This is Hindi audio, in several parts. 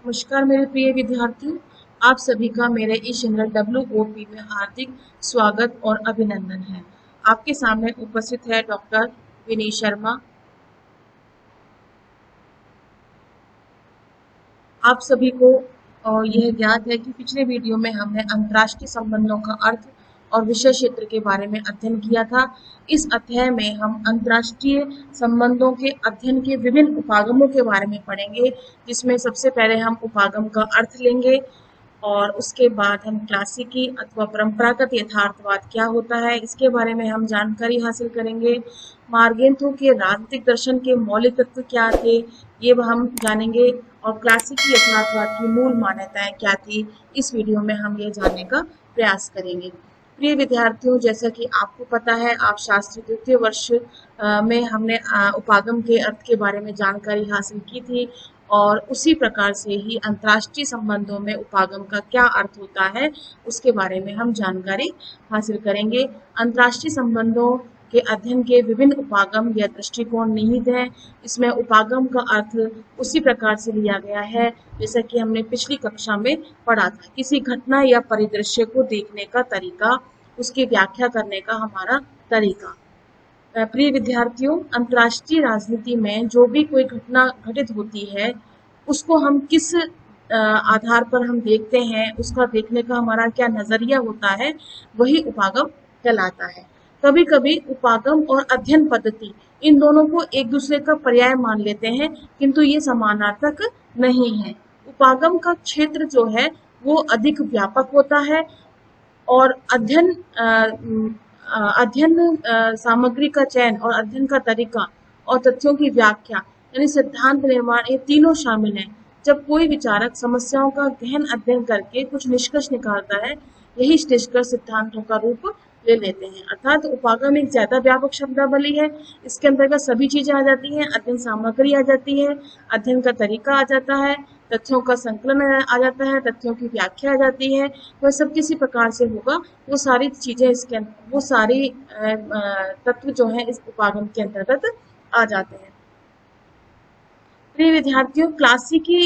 नमस्कार मेरे प्रिय विद्यार्थियों, आप सभी का मेरे इस चैनल WOP में हार्दिक स्वागत और अभिनंदन है। आपके सामने उपस्थित है डॉक्टर विनीत शर्मा। आप सभी को यह ज्ञात है कि पिछले वीडियो में हमने अंतर्राष्ट्रीय संबंधों का अर्थ और विषय क्षेत्र के बारे में अध्ययन किया था। इस अध्याय में हम अंतर्राष्ट्रीय संबंधों के अध्ययन के विभिन्न उपागमों के बारे में पढ़ेंगे, जिसमें सबसे पहले हम उपागम का अर्थ लेंगे और उसके बाद हम क्लासिकी अथवा परंपरागत यथार्थवाद क्या होता है इसके बारे में हम जानकारी हासिल करेंगे। मार्गेंथो के राजनीतिक दर्शन के मौलिक तत्व क्या थे ये हम जानेंगे और क्लासिकी यथार्थवाद की मूल मान्यताएं क्या थी, इस वीडियो में हम ये जानने का प्रयास करेंगे। प्रिय विद्यार्थियों, जैसा कि आपको पता है, आप शास्त्री द्वितीय वर्ष में हमने उपागम के अर्थ के बारे में जानकारी हासिल की थी और उसी प्रकार से ही अंतर्राष्ट्रीय संबंधों में उपागम का क्या अर्थ होता है उसके बारे में हम जानकारी हासिल करेंगे। अंतर्राष्ट्रीय संबंधों के अध्ययन के विभिन्न उपागम या दृष्टिकोण निहित हैं। इसमें उपागम का अर्थ उसी प्रकार से लिया गया है जैसा कि हमने पिछली कक्षा में पढ़ा था। किसी घटना या परिदृश्य को देखने का तरीका, उसकी व्याख्या करने का हमारा तरीका। प्रिय विद्यार्थियों, अंतर्राष्ट्रीय राजनीति में जो भी कोई घटना घटित होती है उसको हम किस आधार पर हम देखते हैं, उसका देखने का हमारा क्या नजरिया होता है, वही उपागम कहलाता है। कभी कभी उपागम और अध्ययन पद्धति इन दोनों को एक दूसरे का पर्याय मान लेते हैं, किंतु ये समानार्थक नहीं है। उपागम का क्षेत्र जो है वो अधिक व्यापक होता है और अध्ययन सामग्री का चयन और अध्ययन का तरीका और तथ्यों की व्याख्या यानी सिद्धांत निर्माण, ये तीनों शामिल हैं। जब कोई विचारक समस्याओं का गहन अध्ययन करके कुछ निष्कर्ष निकालता है, यही निष्कर्ष सिद्धांतों का रूप ले लेते हैं। अर्थात उपागम एक ज्यादा व्यापक शब्दावली है। इसके अंतर्गत सभी चीजें आ जाती हैं, अध्ययन सामग्री आ जाती है, अध्ययन का तरीका आ जाता है, तथ्यों का संकलन आ जाता है, तथ्यों की व्याख्या आ जाती है। वह सब किसी प्रकार से होगा, वो सारी चीजें इसके वो सारी तत्व जो है इस उपागम के अंतर्गत आ जाते हैं। प्रिय विद्यार्थियों, क्लासिकी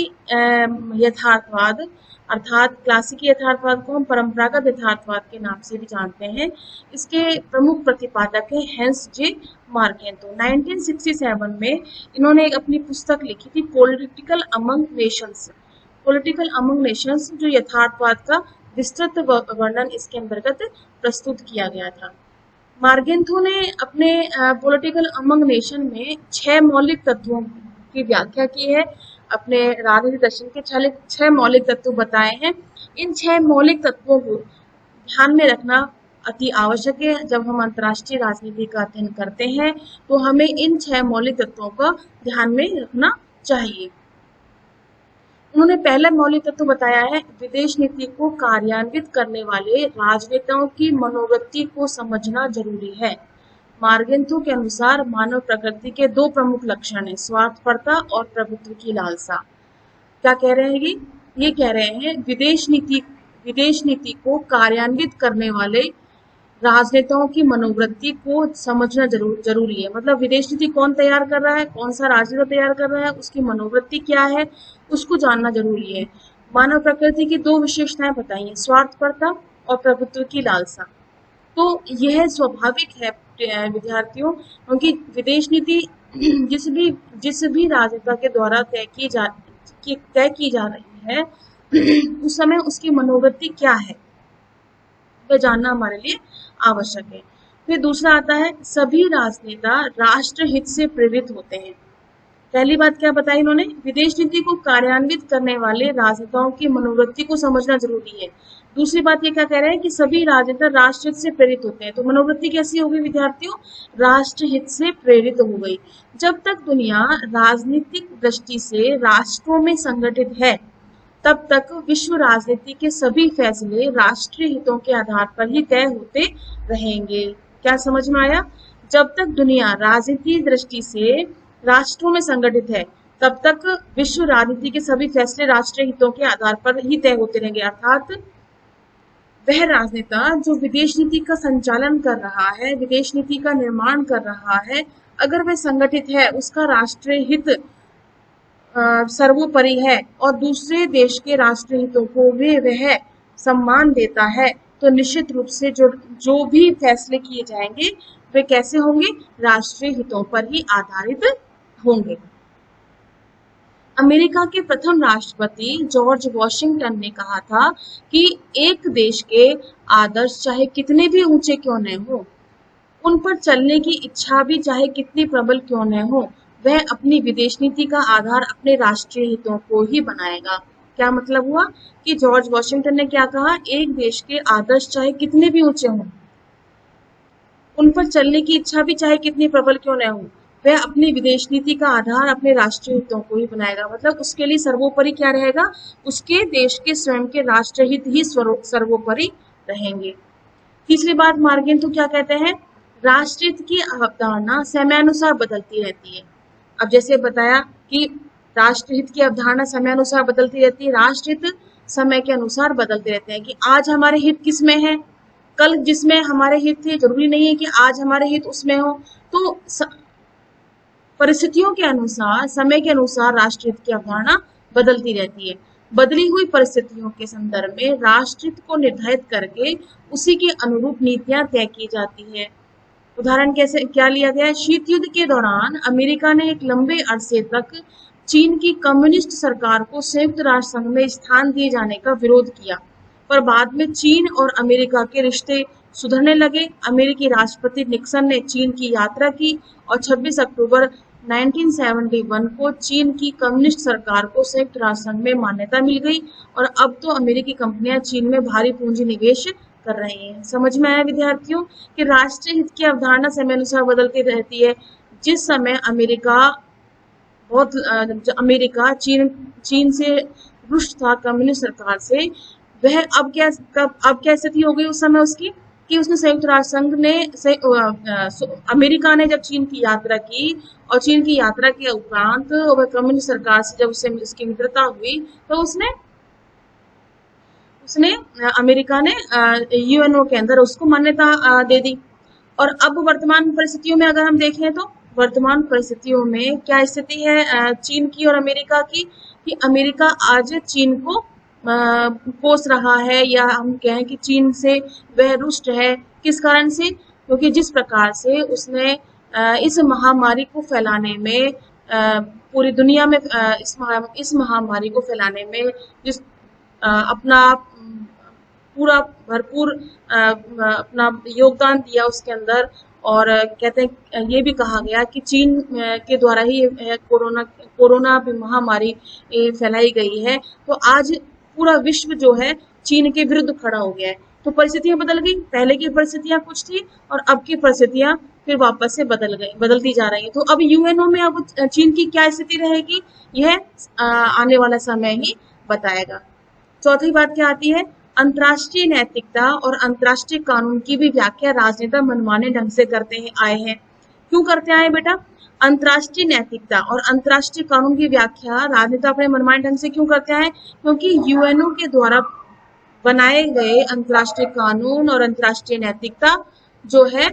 यथार्थवाद अर्थात क्लासिकी यथार्थवाद को हम परंपरागत यथार्थवाद के नाम से भी जानते हैं। इसके प्रमुख प्रतिपादक है हैंस जे मार्गेंथो। 1967 में इन्होंने एक अपनी पुस्तक लिखी थी, political among Nations. Political among Nations जो यथार्थवाद का विस्तृत वर्णन इसके अंतर्गत प्रस्तुत किया गया था। मार्गेंथो ने अपने पॉलिटिकल अमंग नेशन में 6 मौलिक तत्वों की व्याख्या की है। अपने राजनीतिक दर्शन के 6 मौलिक तत्व बताए हैं। इन 6 मौलिक तत्वों को ध्यान में रखना अति आवश्यक है। जब हम अंतर्राष्ट्रीय राजनीति का अध्ययन करते हैं तो हमें इन 6 मौलिक तत्वों का ध्यान में रखना चाहिए। उन्होंने पहला मौलिक तत्व बताया है, विदेश नीति को कार्यान्वित करने वाले राजनेताओं की मनोवृत्ति को समझना जरूरी है। मार्गेंथो के अनुसार मानव प्रकृति के 2 प्रमुख लक्षण हैं, स्वार्थपरता और प्रभुत्व की लालसा। क्या कह रहे हैं ये कह रहे हैं विदेश नीति को कार्यान्वित करने वाले राजनेताओं की मनोवृत्ति को समझना जरूरी है। मतलब विदेश नीति कौन तैयार कर रहा है, कौन सा राजनेता तैयार कर रहा है, उसकी मनोवृत्ति क्या है, उसको जानना जरूरी है। मानव प्रकृति की 2 विशेषताएं बताई हैं, स्वार्थपरता और प्रभुत्व की लालसा। तो यह स्वाभाविक है विद्यार्थियों, क्योंकि विदेश नीति जिस भी राजनेता के द्वारा तय की जा रही है उस समय उसकी मनोवृत्ति क्या है वह जानना हमारे लिए आवश्यक है। फिर दूसरा आता है, सभी राजनेता राष्ट्र हित से प्रेरित होते हैं। पहली बात क्या बताई इन्होंने, विदेश नीति को कार्यान्वित करने वाले राजनेताओं की मनोवृत्ति को समझना जरूरी है। दूसरी बात ये क्या कह रहे हैं कि सभी राजनेता राष्ट्र हित से प्रेरित होते हैं। तो मनोवृत्ति कैसी होगी विद्यार्थियों, राष्ट्र हित से प्रेरित हो गई। जब तक दुनिया राजनीतिक दृष्टि से राष्ट्रों में संगठित है, तब तक विश्व राजनीति के सभी फैसले राष्ट्रीय हितों के आधार पर ही तय होते रहेंगे। क्या समझ में आया? जब तक दुनिया राजनीतिक दृष्टि से राष्ट्रों में संगठित है, तब तक विश्व राजनीति के सभी फैसले राष्ट्रीय हितों के आधार पर ही तय होते रहेंगे। अर्थात वह राजनेता जो विदेश नीति का संचालन कर रहा है, विदेश नीति का निर्माण कर रहा है, अगर वह संगठित है, उसका राष्ट्रीय हित सर्वोपरि है और दूसरे देश के राष्ट्रीय हितों को वह सम्मान देता है, तो निश्चित रूप से जो जो भी फैसले किए जाएंगे वे कैसे होंगे, राष्ट्रीय हितों पर ही आधारित होंगे। अमेरिका के प्रथम राष्ट्रपति जॉर्ज वॉशिंगटन ने कहा था कि एक देश के आदर्श चाहे कितने भी ऊंचे क्यों न हो, उन पर चलने की इच्छा भी चाहे कितनी प्रबल क्यों न हो, वह अपनी विदेश नीति का आधार अपने राष्ट्रीय हितों को ही बनाएगा। क्या मतलब हुआ कि जॉर्ज वॉशिंगटन ने क्या कहा, एक देश के आदर्श चाहे कितने भी ऊंचे हों, उन पर चलने की इच्छा भी चाहे कितनी प्रबल क्यों न हो, वह अपनी विदेश नीति का आधार अपने राष्ट्रीय हितों को ही बनाएगा। मतलब उसके लिए सर्वोपरि क्या रहेगा, उसके देश के स्वयं के राष्ट्र हित ही सर्वोपरि रहेंगे। तीसरी बात मार्गेंटो क्या कहते हैं, राष्ट्रहित की अवधारणा समयानुसार बदलती रहती है। अब जैसे बताया कि राष्ट्रहित की अवधारणा समयानुसार बदलती रहती है, राष्ट्रहित समय के अनुसार बदलते रहते हैं कि आज हमारे हित किस में है, कल जिसमें हमारे हित थे जरूरी नहीं है कि आज हमारे हित उसमें हो। तो परिस्थितियों के अनुसार, समय के अनुसार राष्ट्रहित की अवधारणा बदलती रहती है। बदली हुई परिस्थितियों के संदर्भ में राष्ट्रहित को निर्धारित करके उसी के अनुरूप नीतियां तय की जाती है। उदाहरण कैसे क्या लिया गया है, शीत युद्ध के दौरान अमेरिका ने एक लंबे अरसे तक चीन की कम्युनिस्ट सरकार को संयुक्त राष्ट्र संघ में स्थान दिए जाने का विरोध किया, पर बाद में चीन और अमेरिका के रिश्ते सुधरने लगे। अमेरिकी राष्ट्रपति निक्सन ने चीन की यात्रा की और 26 अक्टूबर 1971 को चीन की कम्युनिस्ट सरकार को संयुक्त राष्ट्र संघ में मान्यता मिल गई और अब तो अमेरिकी कंपनियां चीन में भारी पूंजी निवेश कर रही हैं। समझ में आया विद्यार्थियों कि राष्ट्रीय हित की अवधारणा समय अनुसार बदलती रहती है। जिस समय अमेरिका चीन से रुष्ट था कम्युनिस्ट सरकार से, वह अब क्या स्थिति हो गई उस समय उसकी कि उसने संयुक्त राष्ट्र संघ ने अमेरिका ने जब चीन की यात्रा की और चीन की यात्रा के उपरांत वह कम्युनिस्ट सरकार से जब उसकी मित्रता हुई तो उसने अमेरिका ने यूएनओ के अंदर उसको मान्यता दे दी। और अब वर्तमान परिस्थितियों में अगर हम देखें तो वर्तमान परिस्थितियों में क्या स्थिति है चीन की और अमेरिका की, कि अमेरिका आज चीन को कोस रहा है, या हम कहें कि चीन से वह रुष्ट है। किस कारण से, क्योंकि जिस प्रकार से उसने इस महामारी को फैलाने में पूरी दुनिया में इस महामारी को फैलाने में जिस अपना पूरा भरपूर अपना योगदान दिया उसके अंदर, और कहते हैं ये भी कहा गया कि चीन के द्वारा ही कोरोना महामारी फैलाई गई है। तो आज पूरा विश्व जो है चीन के विरुद्ध खड़ा हो गया है। तो परिस्थितियां बदल गई, पहले की परिस्थितियां कुछ थी और अब की परिस्थितियां फिर वापस से बदलती जा रही है। तो अब यूएनओ में अब चीन की क्या स्थिति रहेगी, यह आने वाला समय ही बताएगा। चौथी बात क्या आती है, अंतर्राष्ट्रीय नैतिकता और अंतर्राष्ट्रीय कानून की भी व्याख्या राजनेता मनमाने ढंग से आए हैं। क्यों करते आए बेटा, अंतर्राष्ट्रीय नैतिकता और अंतर्राष्ट्रीय कानून की व्याख्या राजनेता अपने मनमाने ढंग से क्यों करते हैं, क्योंकि यूएनओ के द्वारा बनाए गए अंतर्राष्ट्रीय कानून और अंतर्राष्ट्रीय नैतिकता जो है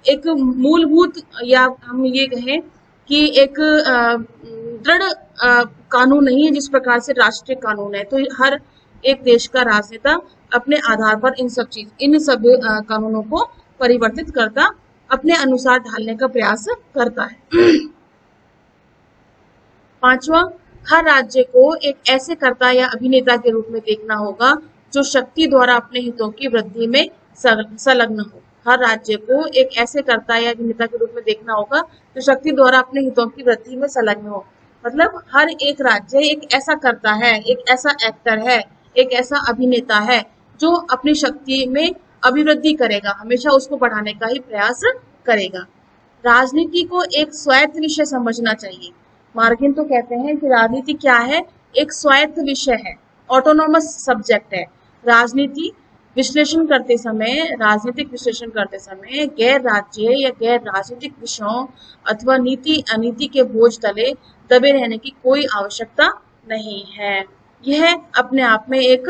एक मूलभूत, या हम ये कहें कि एक दृढ़ कानून नहीं है जिस प्रकार से राष्ट्रीय कानून है। तो हर एक देश का राजनेता अपने आधार पर इन सब कानूनों को परिवर्तित करता, अपने अनुसार ढालने का प्रयास करता है। पांचवा, हर राज्य को एक ऐसे कर्ता या अभिनेता के रूप में देखना होगा जो शक्ति द्वारा अपने हितों की वृद्धि में संलग्न हो। हर राज्य को एक ऐसे कर्ता या अभिनेता के रूप में देखना होगा जो शक्ति द्वारा अपने हितों की वृद्धि में संलग्न हो। मतलब हर एक राज्य एक ऐसा कर्ता है, एक ऐसा एक्टर है, एक ऐसा अभिनेता है जो अपनी शक्ति में अभिवृद्धि करेगा, हमेशा उसको बढ़ाने का ही प्रयास करेगा। राजनीति को एक स्वायत्त विषय समझना चाहिए। मार्गिन तो कहते हैं कि राजनीति क्या है, एक स्वायत्त विषय है, ऑटोनोमस सब्जेक्ट है। राजनीतिक विश्लेषण करते समय गैर राज्य या गैर राजनीतिक विषयों अथवा नीति अनीति के बोझ तले दबे रहने की कोई आवश्यकता नहीं है। यह अपने आप में एक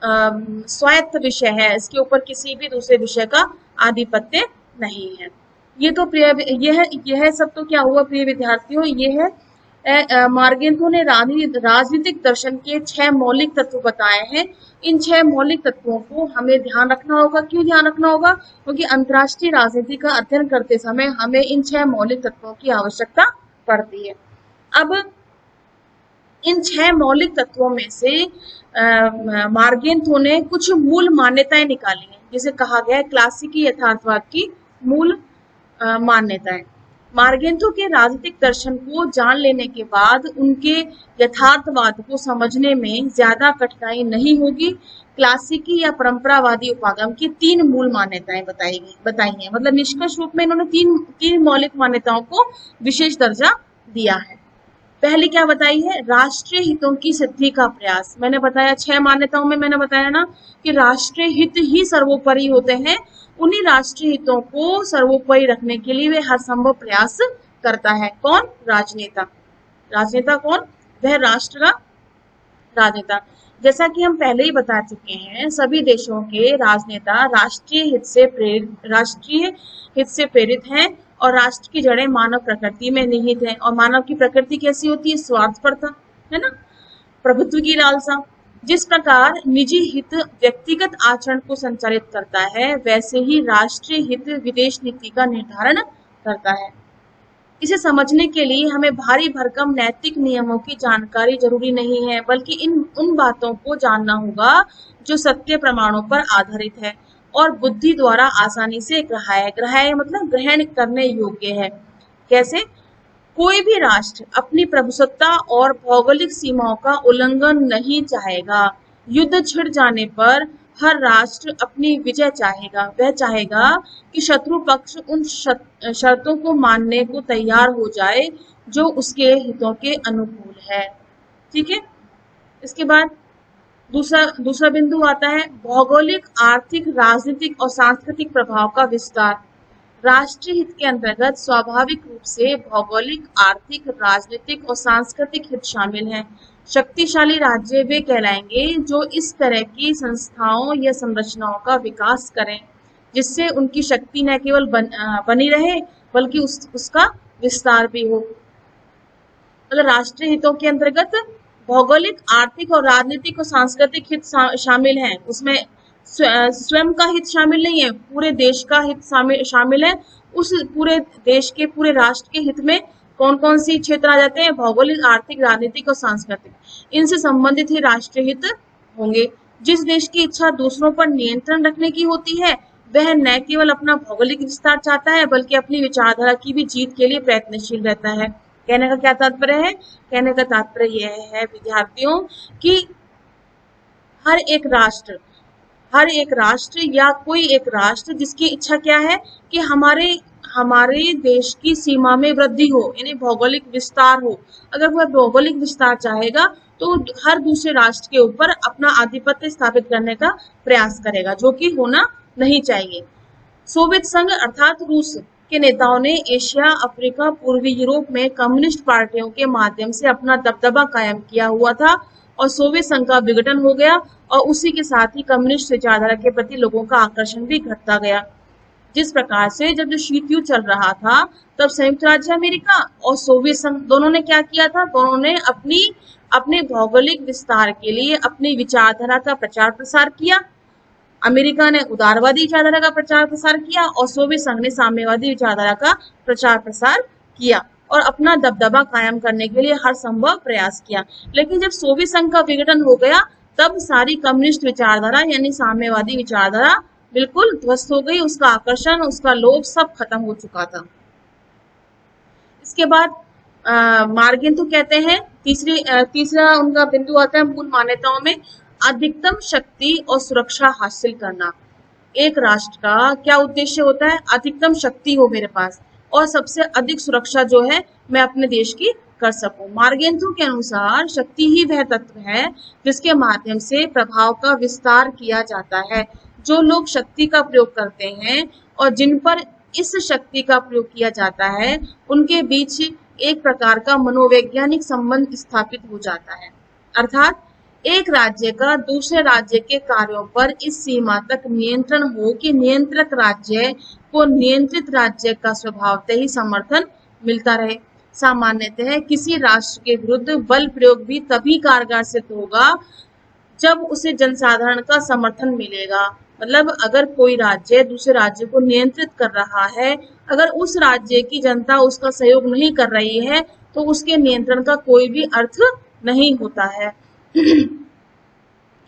स्वायत्त विषय है, इसके ऊपर किसी भी दूसरे विषय का आधिपत्य नहीं है। ये तो यह सब तो क्या हुआ प्रिय विद्यार्थियों, ये है मार्गेंथो ने राजनीतिक दर्शन के 6 मौलिक तत्व बताए हैं। इन 6 मौलिक तत्वों को हमें ध्यान रखना होगा। क्यों ध्यान रखना होगा? क्योंकि अंतर्राष्ट्रीय राजनीति का अध्ययन करते समय हमें इन 6 मौलिक तत्वों की आवश्यकता पड़ती है। अब इन 6 मौलिक तत्वों में से मार्गेंथो ने कुछ मूल मान्यताएं निकाली हैं, जिसे कहा गया है क्लासिकी यथार्थवाद की मूल मान्यताएं। मार्गेंथो के राजनीतिक दर्शन को जान लेने के बाद उनके यथार्थवाद को समझने में ज्यादा कठिनाई नहीं होगी। क्लासिकी या परंपरावादी उपागम की 3 मूल मान्यताएं बताई हैं। मतलब निष्कर्ष रूप में इन्होंने तीन मौलिक मान्यताओं को विशेष दर्जा दिया है। पहली क्या बताई है? राष्ट्रीय हितों की सिद्धि का प्रयास। मैंने बताया 6 मान्यताओं में मैंने बताया ना कि राष्ट्रीय हित ही सर्वोपरि होते हैं। उन्हीं राष्ट्रीय हितों को सर्वोपरि रखने के लिए वे हर संभव प्रयास करता है। कौन? राजनेता। राजनेता कौन? वह राष्ट्र का राजनेता। जैसा कि हम पहले ही बता चुके हैं, सभी देशों के राजनेता राष्ट्रीय हित से प्रेरित हैं और राष्ट्र की जड़ें मानव प्रकृति में निहित हैं। और मानव की प्रकृति कैसी होती है? स्वार्थपरता, है ना, प्रभुत्व की लालसा। जिस प्रकार निजी हित व्यक्तिगत आचरण को संचालित करता है, वैसे ही राष्ट्रीय हित विदेश नीति का निर्धारण करता है। इसे समझने के लिए हमें भारी भरकम नैतिक नियमों की जानकारी जरूरी नहीं है, बल्कि उन बातों को जानना होगा जो सत्य प्रमाणों पर आधारित है और बुद्धि द्वारा आसानी से ग्राह्य मतलब ग्रहण करने योग्य है। कैसे? कोई भी राष्ट्र अपनी प्रभुसत्ता और भौगोलिक सीमाओं का उल्लंघन नहीं चाहेगा। युद्ध छिड़ जाने पर हर राष्ट्र अपनी विजय चाहेगा। वह चाहेगा कि शत्रु पक्ष उन शर्तों को मानने को तैयार हो जाए जो उसके हितों के अनुकूल है। ठीक है। इसके बाद दूसरा बिंदु आता है भौगोलिक, आर्थिक, राजनीतिक और सांस्कृतिक प्रभाव का विस्तार। राष्ट्रीय हित के अंतर्गत स्वाभाविक रूप से भौगोलिक, आर्थिक, राजनीतिक और सांस्कृतिक हित शामिल हैं। शक्तिशाली राज्य वे कहलाएंगे जो इस तरह की संस्थाओं या संरचनाओं का विकास करें जिससे उनकी शक्ति न केवल बनी रहे बल्कि उसका विस्तार भी हो। मतलब राष्ट्रीय हितों के अंतर्गत भौगोलिक, आर्थिक और राजनीतिक और सांस्कृतिक हित शामिल हैं। उसमें स्वयं का हित शामिल नहीं है, पूरे देश का हित शामिल है। उस पूरे देश के, पूरे राष्ट्र के हित में कौन कौन सी क्षेत्र आ जाते हैं? भौगोलिक, आर्थिक, राजनीतिक और सांस्कृतिक। इनसे संबंधित ही राष्ट्रीय हित होंगे। जिस देश की इच्छा दूसरों पर नियंत्रण रखने की होती है, वह न केवल अपना भौगोलिक विस्तार चाहता है बल्कि अपनी विचारधारा की भी जीत के लिए प्रयत्नशील रहता है। कहने का क्या तात्पर्य है? कहने का तात्पर्य यह है विद्यार्थियों कि हर एक राष्ट्र या कोई एक राष्ट्र जिसकी इच्छा क्या है कि हमारे देश की सीमा में वृद्धि हो, यानी भौगोलिक विस्तार हो। अगर वह भौगोलिक विस्तार चाहेगा तो हर दूसरे राष्ट्र के ऊपर अपना आधिपत्य स्थापित करने का प्रयास करेगा, जो कि होना नहीं चाहिए। सोवियत संघ अर्थात रूस के नेताओं ने एशिया, अफ्रीका, पूर्वी यूरोप में कम्युनिस्ट पार्टियों के माध्यम से अपना दबदबा कायम किया हुआ था और सोवियत संघ का विघटन हो गया और उसी के साथ ही कम्युनिस्ट विचारधारा के प्रति लोगों का आकर्षण भी घटता गया। जिस प्रकार से जब जो शीत युद्ध चल रहा था तब संयुक्त राज्य अमेरिका और सोवियत संघ दोनों ने क्या किया था? दोनों ने अपने भौगोलिक विस्तार के लिए अपनी विचारधारा का प्रचार प्रसार किया। अमेरिका ने उदारवादी विचारधारा का प्रचार प्रसार किया और सोवियत संघ ने साम्यवादी विचारधारा का प्रचार प्रसार किया और अपना दबदबा कायम करने के लिए हर संभव प्रयास किया। लेकिन जब सोवियत संघ का विघटन हो गया तब सारी कम्युनिस्ट विचारधारा यानी साम्यवादी विचारधारा बिल्कुल ध्वस्त हो गई। उसका आकर्षण, उसका लोभ सब खत्म हो चुका था। इसके बाद मार्गेंथो कहते हैं तीसरा उनका बिंदु आता है मूल मान्यताओं में अधिकतम शक्ति और सुरक्षा हासिल करना। एक राष्ट्र का क्या उद्देश्य होता है? अधिकतम शक्ति हो मेरे पास और सबसे अधिक सुरक्षा जो है मैं अपने देश की कर सकूं। मार्गेंथो के अनुसार शक्ति ही वह तत्व है जिसके माध्यम से प्रभाव का विस्तार किया जाता है। जो लोग शक्ति का प्रयोग करते हैं और जिन पर इस शक्ति का प्रयोग किया जाता है उनके बीच एक प्रकार का मनोवैज्ञानिक संबंध स्थापित हो जाता है। अर्थात एक राज्य का दूसरे राज्य के कार्यों पर इस सीमा तक नियंत्रण हो कि नियंत्रक राज्य को नियंत्रित राज्य का स्वभावतः ही समर्थन मिलता रहे। सामान्यतः किसी राष्ट्र के विरुद्ध बल प्रयोग भी तभी कारगर सिद्ध होगा जब उसे जनसाधारण का समर्थन मिलेगा। मतलब अगर कोई राज्य दूसरे राज्य को नियंत्रित कर रहा है, अगर उस राज्य की जनता उसका सहयोग नहीं कर रही है, तो उसके नियंत्रण का कोई भी अर्थ नहीं होता है।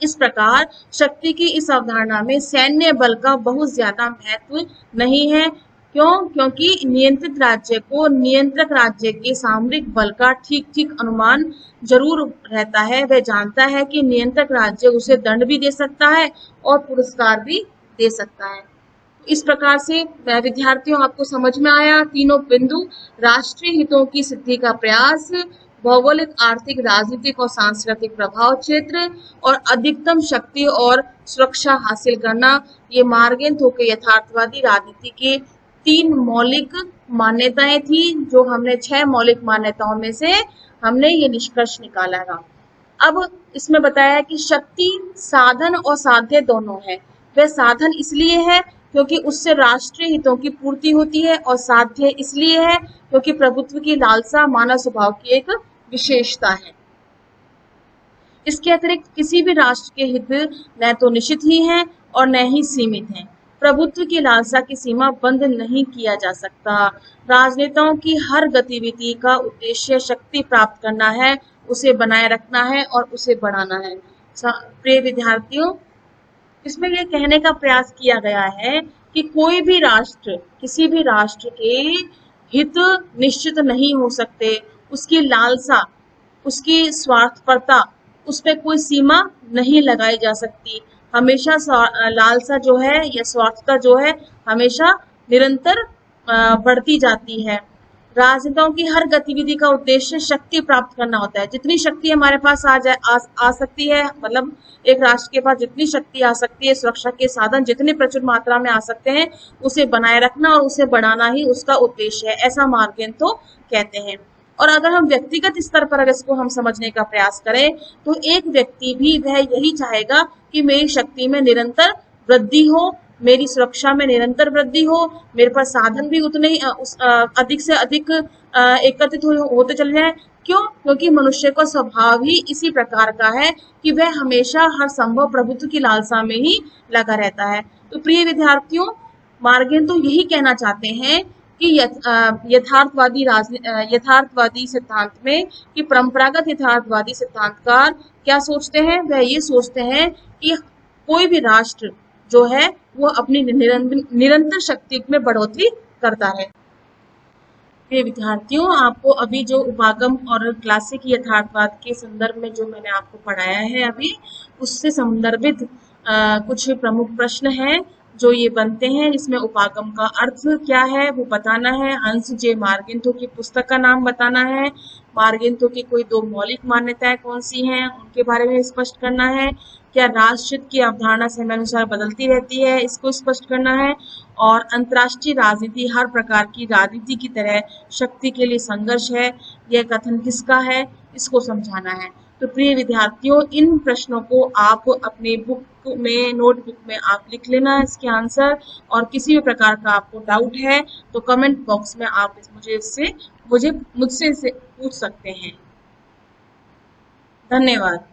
इस प्रकार शक्ति की इस अवधारणा में सैन्य बल का बहुत ज्यादा महत्व नहीं है। क्यों? क्योंकि नियंत्रित राज्य को नियंत्रक राज्य के सामरिक बल का ठीक ठीक अनुमान जरूर रहता है। वह जानता है कि नियंत्रक राज्य उसे दंड भी दे सकता है और पुरस्कार भी दे सकता है। इस प्रकार से विद्यार्थियों आपको समझ में आया तीनों बिंदु: राष्ट्रीय हितों की सिद्धि का प्रयास, भौगोलिक, आर्थिक, राजनीतिक और सांस्कृतिक प्रभाव क्षेत्र, और अधिकतम शक्ति और सुरक्षा हासिल करना। ये मार्गेन थोके यथार्थवादी राजनीति के 3 मौलिक मान्यताएं थी, जो हमने 6 मौलिक मान्यताओं में से हमने ये निष्कर्ष निकाला था। अब इसमें बताया कि शक्ति साधन और साध्य दोनों है। वह साधन इसलिए है क्योंकि उससे राष्ट्रीय हितों की पूर्ति होती है, और साध्य इसलिए है क्योंकि प्रभुत्व की लालसा मानव स्वभाव की एक विशेषता है। इसके अतिरिक्त किसी भी राष्ट्र के हित न तो निश्चित ही हैं और न ही सीमित हैं। प्रभुत्व की लालसा की सीमा बंद नहीं किया जा सकता। राजनेताओं की हर गतिविधि का उद्देश्य शक्ति प्राप्त करना है, उसे बनाए रखना है और उसे बढ़ाना है। प्रिय विद्यार्थियों, इसमें यह कहने का प्रयास किया गया है कि कोई भी राष्ट्र, किसी भी राष्ट्र के हित निश्चित नहीं हो सकते। उसकी लालसा, उसकी स्वार्थपरता, उस पर कोई सीमा नहीं लगाई जा सकती। हमेशा लालसा जो है या स्वार्थता जो है हमेशा निरंतर बढ़ती जाती है। राजनेताओं की हर गतिविधि का उद्देश्य शक्ति प्राप्त करना होता है। जितनी शक्ति हमारे पास आ सकती है, मतलब एक राष्ट्र के पास जितनी शक्ति आ सकती है, सुरक्षा के साधन जितने प्रचुर मात्रा में आ सकते हैं, उसे बनाए रखना और उसे बढ़ाना ही उसका उद्देश्य है, ऐसा मार्गेन तो कहते हैं। और अगर हम व्यक्तिगत स्तर पर अगर इसको हम समझने का प्रयास करें, तो एक व्यक्ति भी वह यही चाहेगा कि मेरी शक्ति में निरंतर वृद्धि हो, मेरी सुरक्षा में निरंतर वृद्धि हो, मेरे पास साधन भी उतने ही अधिक से अधिक एकत्रित होते चले जाएं। क्यों? क्योंकि मनुष्य का स्वभाव ही इसी प्रकार का है कि वह हमेशा हर संभव प्रभुत्व की लालसा में ही लगा रहता है। तो प्रिय विद्यार्थियों, मार्गेन तो यही कहना चाहते हैं कि यथार्थवादी सिद्धांत में कि परंपरागत यथार्थवादी सिद्धांतकार क्या सोचते हैं? वह ये सोचते हैं कि कोई भी राष्ट्र जो है वो अपनी निरंतर शक्ति में बढ़ोतरी करता है। प्रिय विद्यार्थियों, आपको अभी जो उपागम और क्लासिक यथार्थवाद के संदर्भ में जो मैंने आपको पढ़ाया है अभी, उससे संदर्भित कुछ प्रमुख प्रश्न हैं जो ये बनते हैं। इसमें उपागम का अर्थ क्या है वो बताना है, हंस जे मार्गेन थोके की पुस्तक का नाम बताना है, मार्गेन थोके की कोई 2 मौलिक मान्यताएं कौन सी हैं उनके बारे में स्पष्ट करना है, क्या राष्ट्रहित की अवधारणा समय अनुसार बदलती रहती है इसको स्पष्ट करना है, और अंतर्राष्ट्रीय राजनीति हर प्रकार की राजनीति की तरह शक्ति के लिए संघर्ष है, यह कथन किसका है इसको समझाना है। तो प्रिय विद्यार्थियों, इन प्रश्नों को आप अपने बुक में, नोटबुक में आप लिख लेना इसके आंसर, और किसी भी प्रकार का आपको डाउट है तो कमेंट बॉक्स में आप मुझसे पूछ सकते हैं। धन्यवाद।